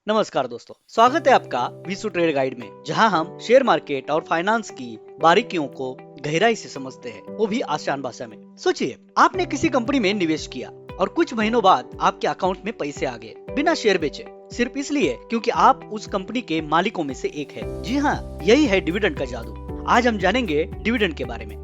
नमस्कार दोस्तों, स्वागत है आपका विश्व ट्रेड गाइड में, जहां हम शेयर मार्केट और फाइनेंस की बारीकियों को गहराई से समझते हैं, वो भी आसान भाषा में। सोचिए, आपने किसी कंपनी में निवेश किया और कुछ महीनों बाद आपके अकाउंट में पैसे आ गए बिना शेयर बेचे, सिर्फ इसलिए क्योंकि आप उस कंपनी के मालिकों में से एक है। जी हाँ, यही है डिविडेंड का जादू। आज हम जानेंगे डिविडेंड के बारे में।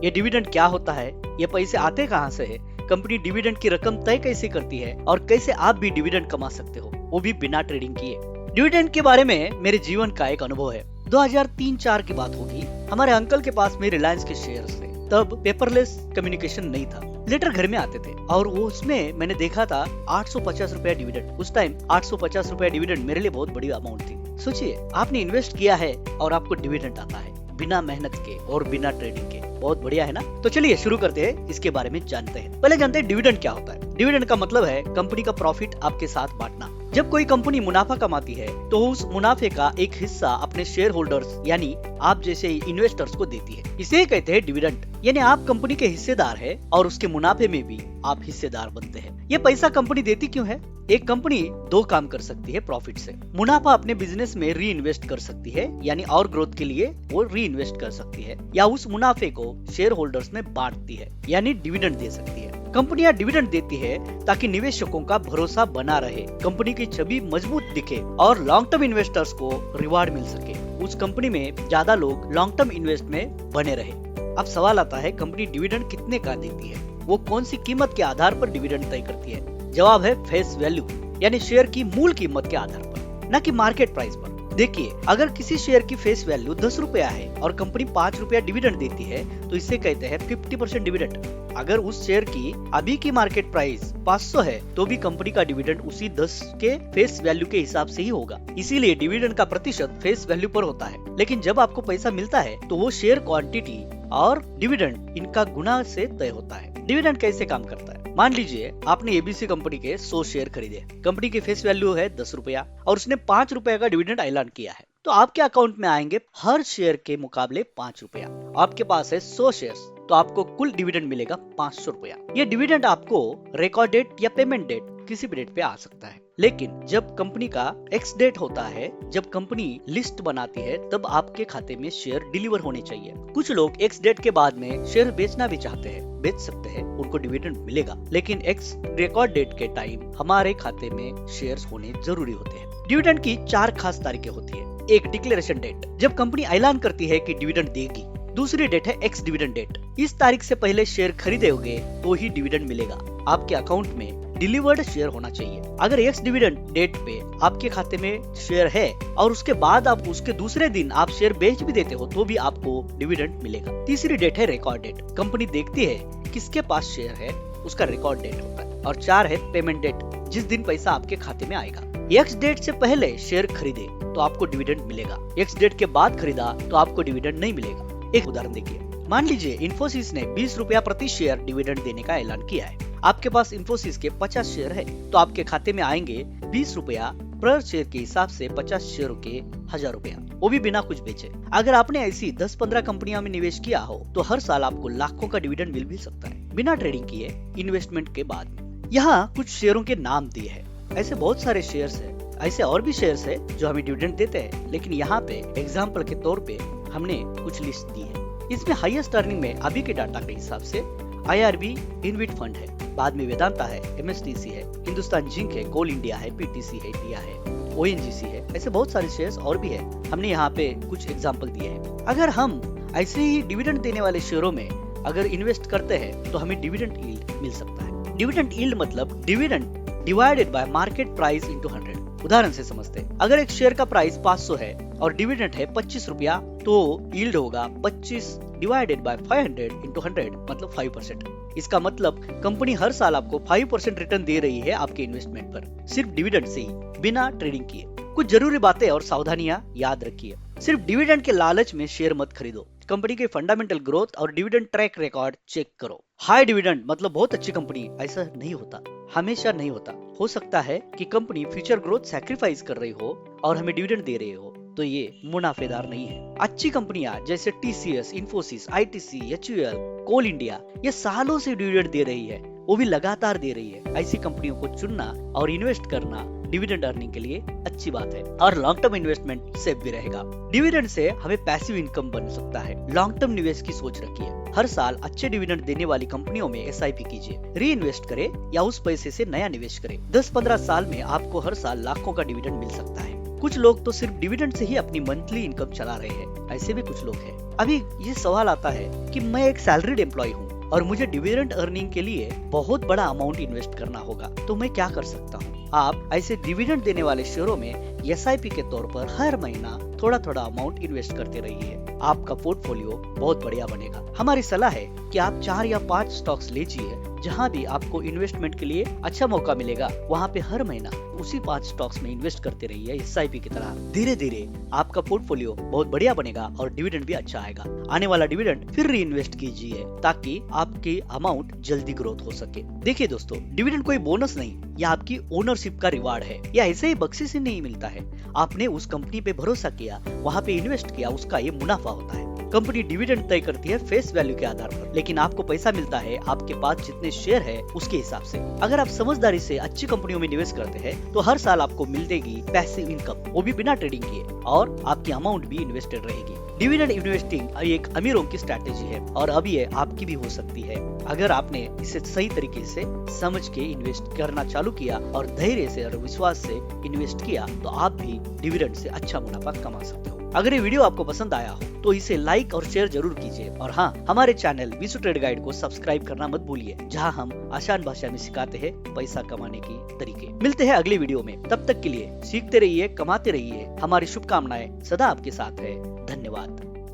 ये डिविडेंड क्या होता है, ये पैसे आते कहाँ से है, कंपनी डिविडेंड की रकम तय कैसे करती है और कैसे आप भी डिविडेंड कमा सकते हो, वो भी बिना ट्रेडिंग किए। डिविडेंड के बारे में मेरे जीवन का एक अनुभव है। 2003-4 की बात होगी। हमारे अंकल के पास में रिलायंस के शेयर्स थे। तब पेपरलेस कम्युनिकेशन नहीं था, लेटर घर में आते थे और वो उसमें मैंने देखा था 850 रुपया डिविडेंड। उस टाइम 850 रुपया डिविडेंड मेरे लिए बहुत बड़ी अमाउंट थी। सोचिए, आपने इन्वेस्ट किया है और आपको डिविडेंड आता है बिना मेहनत के और बिना ट्रेडिंग के। बहुत बढ़िया है ना। तो चलिए शुरू करते हैं, इसके बारे में जानते हैं। पहले जानते हैं डिविडेंड क्या होता है। डिविडेंड का मतलब है कंपनी का प्रॉफिट आपके साथ बांटना। जब कोई कंपनी मुनाफा कमाती है तो उस मुनाफे का एक हिस्सा अपने शेयर होल्डर्स यानी आप जैसे इन्वेस्टर्स को देती है। इसे कहते हैं डिविडेंड। यानी आप कंपनी के हिस्सेदार है और उसके मुनाफे में भी आप हिस्सेदार बनते हैं। ये पैसा कंपनी देती क्यों है? एक कंपनी दो काम कर सकती है प्रॉफिट से। मुनाफा अपने बिजनेस में री इन्वेस्ट कर सकती है, यानी और ग्रोथ के लिए वो री इन्वेस्ट कर सकती है, या उस मुनाफे को शेयर होल्डर्स में बांटती है, यानी डिविडेंड दे सकती है। कंपनियां डिविडेंड देती है ताकि निवेशकों का भरोसा बना रहे, कंपनी की छवि मजबूत दिखे और लॉन्ग टर्म इन्वेस्टर्स को रिवार्ड मिल सके। उस कंपनी में ज्यादा लोग लॉन्ग टर्म इन्वेस्ट में बने रहे। अब सवाल आता है, कंपनी डिविडेंड कितने का देती है? वो कौन सी कीमत के आधार पर डिविडेंड तय करती है? जवाब है फेस वैल्यू, यानी शेयर की मूल कीमत के आधार पर, न कि मार्केट प्राइस पर। देखिए, अगर किसी शेयर की फेस वैल्यू 10 रुपया है और कंपनी 5 रुपया डिविडेंड देती है तो इसे कहते हैं 50% डिविडेंड। अगर उस शेयर की अभी की मार्केट प्राइस 500 है तो भी कंपनी का डिविडेंड उसी 10 के फेस वैल्यू के हिसाब से ही होगा। इसीलिए डिविडेंड का प्रतिशत फेस वैल्यू पर होता है। लेकिन जब आपको पैसा मिलता है तो वो शेयर क्वांटिटी और डिविडेंड इनका गुना से तय होता है। डिविडेंड कैसे काम करता है? मान लीजिए आपने एबीसी कंपनी के 100 शेयर खरीदे। कंपनी की फेस वैल्यू है 10 रुपया और उसने 5 रुपए का डिविडेंड ऐलान किया है, तो आपके अकाउंट में आएंगे हर शेयर के मुकाबले 5 रुपया। आपके पास है 100 शेयर्स, तो आपको कुल डिविडेंड मिलेगा 500 रुपया। ये डिविडेंड आपको रिकॉर्ड डेट या पेमेंट डेट किसी भी डेट पे आ सकता है। लेकिन जब कंपनी का एक्स डेट होता है, जब कंपनी लिस्ट बनाती है, तब आपके खाते में शेयर डिलीवर होने चाहिए। कुछ लोग एक्स डेट के बाद में शेयर बेचना भी चाहते हैं, बेच सकते हैं, उनको डिविडेंड मिलेगा। लेकिन एक्स रिकॉर्ड डेट के टाइम हमारे खाते में शेयर्स होने जरूरी होते हैं। डिविडेंड की 4 खास तारीखें होती है। एक, डिक्लेरेशन डेट, जब कंपनी ऐलान करती है कि डिविडेंड देगी। दूसरी डेट है एक्स डिविडेंड डेट, इस तारीख से पहले शेयर खरीदोगे तो ही डिविडेंड मिलेगा। आपके अकाउंट में डिलीवर्ड शेयर होना चाहिए। अगर एक्स डिविडेंड डेट पे आपके खाते में शेयर है और उसके बाद आप उसके दूसरे दिन आप शेयर बेच भी देते हो तो भी आपको डिविडेंड मिलेगा। तीसरी डेट है रिकॉर्ड डेट, कंपनी देखती है किसके पास शेयर है, उसका रिकॉर्ड डेट होता है। और 4 है पेमेंट डेट, जिस दिन पैसा आपके खाते में आएगा। एक्स डेट से पहले शेयर खरीदे तो आपको डिविडेंड मिलेगा, एक्स डेट के बाद खरीदा तो आपको डिविडेंड नहीं मिलेगा। एक उदाहरण देखिए, मान लीजिए इन्फोसिस ने 20 रुपया प्रति शेयर डिविडेंड देने का ऐलान किया है। आपके पास इन्फोसिस के 50 शेयर है, तो आपके खाते में आएंगे 20 रुपया पर शेयर के हिसाब से 50 शेयर के 1000 रुपया, वो भी बिना कुछ बेचे। अगर आपने ऐसी 10-15 कंपनियों में निवेश किया हो तो हर साल आपको लाखों का डिविडेंड मिल भी सकता है, बिना ट्रेडिंग किए, इन्वेस्टमेंट के बाद। यहाँ कुछ शेयरों के नाम दिए हैं। ऐसे बहुत सारे शेयर्स है, ऐसे और भी शेयर्स है जो हमें डिविडेंड देते हैं, लेकिन यहाँ पे एग्जाम्पल के तौर पे हमने कुछ लिस्ट दी है। इसमें हाईएस्ट अर्निंग में अभी के डाटा के हिसाब से IRB इनविट फंड है, बाद में वेदांता है, MSTC है, हिंदुस्तान जिंक है, कोल इंडिया है, PTC है, टिया है, ONGC है। ऐसे बहुत सारे शेयर्स और भी है, हमने यहाँ पे कुछ एग्जाम्पल दिए हैं। अगर हम ऐसे ही डिविडेंड देने वाले शेयरों में अगर इन्वेस्ट करते हैं तो हमें डिविडेंड यील्ड मिल सकता है। डिविडेंड यील्ड मतलब dividend divided by market price into 100। उदाहरण से समझते हैं, अगर एक शेयर का प्राइस 500 है और डिविडेंड है 25 रुपया, तो यील्ड होगा 25 डिवाइडेड बाय 500 इंटू 100 मतलब 5%। इसका मतलब कंपनी हर साल आपको 5% रिटर्न दे रही है आपके इन्वेस्टमेंट पर, सिर्फ डिविडेंड से ही, बिना ट्रेडिंग किए। कुछ जरूरी बातें और सावधानियां याद रखिए। सिर्फ डिविडेंड के लालच में शेयर मत खरीदो। कंपनी के फंडामेंटल ग्रोथ और डिविडेंड ट्रैक रिकॉर्ड चेक करो। हाई डिविडेंड मतलब बहुत अच्छी कंपनी, ऐसा नहीं होता, हमेशा नहीं होता। हो सकता है कि कंपनी फ्यूचर ग्रोथ सैक्रिफाइस कर रही हो और हमें डिविडेंड दे रही हो, तो ये मुनाफेदार नहीं है। अच्छी कंपनियां जैसे TCS, इन्फोसिस, ITC, HUL, कोल इंडिया, ये सालों से डिविडेंड दे रही है, वो भी लगातार दे रही है। ऐसी कंपनियों को चुनना और इन्वेस्ट करना डिविडेंड अर्निंग के लिए अच्छी बात है और लॉन्ग टर्म इन्वेस्टमेंट सेफ भी रहेगा। डिविडेंड से हमें पैसिव इनकम बन सकता है। लॉन्ग टर्म निवेश की सोच रखिए। हर साल अच्छे डिविडेंड देने वाली कंपनियों में SIP कीजिए, री इन्वेस्ट करें या उस पैसे से नया निवेश करें। 10-15 साल में आपको हर साल लाखों का डिविडेंड मिल सकता है। कुछ लोग तो सिर्फ डिविडेंड से ही अपनी मंथली इनकम चला रहे हैं, ऐसे भी कुछ लोग हैं। अभी ये सवाल आता है कि मैं एक सैलरीड एम्प्लॉय हूँ और मुझे डिविडेंड अर्निंग के लिए बहुत बड़ा अमाउंट इन्वेस्ट करना होगा, तो मैं क्या कर सकता हूँ? आप ऐसे डिविडेंड देने वाले शेयरों में SIP के तौर पर हर महीना थोड़ा थोड़ा अमाउंट इन्वेस्ट करते रहिए। आपका पोर्टफोलियो बहुत बढ़िया बनेगा। हमारी सलाह है कि आप 4 या 5 स्टॉक्स लीजिए, जहां भी आपको इन्वेस्टमेंट के लिए अच्छा मौका मिलेगा वहां पे हर महीना उसी 5 स्टॉक्स में इन्वेस्ट करते रहिए SIP की तरह। धीरे धीरे आपका पोर्टफोलियो बहुत बढ़िया बनेगा और डिविडेंड भी अच्छा आएगा। आने वाला डिविडेंड फिर री इन्वेस्ट कीजिए ताकि आपकी अमाउंट जल्दी ग्रोथ हो सके। देखिए दोस्तों, डिविडेंड कोई बोनस नहीं, यह आपकी ओनरशिप का रिवार्ड है। यह ऐसे ही बख्शिश से नहीं मिलता है। आपने उस कंपनी पे भरोसा किया, वहाँ पे इन्वेस्ट किया, उसका ये मुनाफा होता है। कंपनी डिविडेंड तय करती है फेस वैल्यू के आधार पर, लेकिन आपको पैसा मिलता है आपके पास जितने शेयर है उसके हिसाब से। अगर आप समझदारी से अच्छी कंपनियों में निवेश करते हैं तो हर साल आपको मिलेगी पैसिव इनकम, वो भी बिना ट्रेडिंग किए, और आपकी अमाउंट भी इन्वेस्टेड रहेगी। डिविडेंड इन्वेस्टिंग एक अमीरों की स्ट्रैटेजी है और अब ये आपकी भी हो सकती है अगर आपने इसे सही तरीके से समझ के इन्वेस्ट करना चालू किया और धैर्य से और विश्वास से इन्वेस्ट किया, तो आप भी डिविडेंड से अच्छा मुनाफा कमा सकते हो। अगर ये वीडियो आपको पसंद आया हो तो इसे लाइक और शेयर जरूर कीजिए, और हाँ, हमारे चैनल विशु ट्रेड गाइड को सब्सक्राइब करना मत भूलिए, जहाँ हम आसान भाषा में सिखाते हैं पैसा कमाने की तरीके। मिलते हैं अगली वीडियो में, तब तक के लिए सीखते रहिए, कमाते रहिए। हमारी शुभकामनाएं सदा आपके साथ है। धन्यवाद।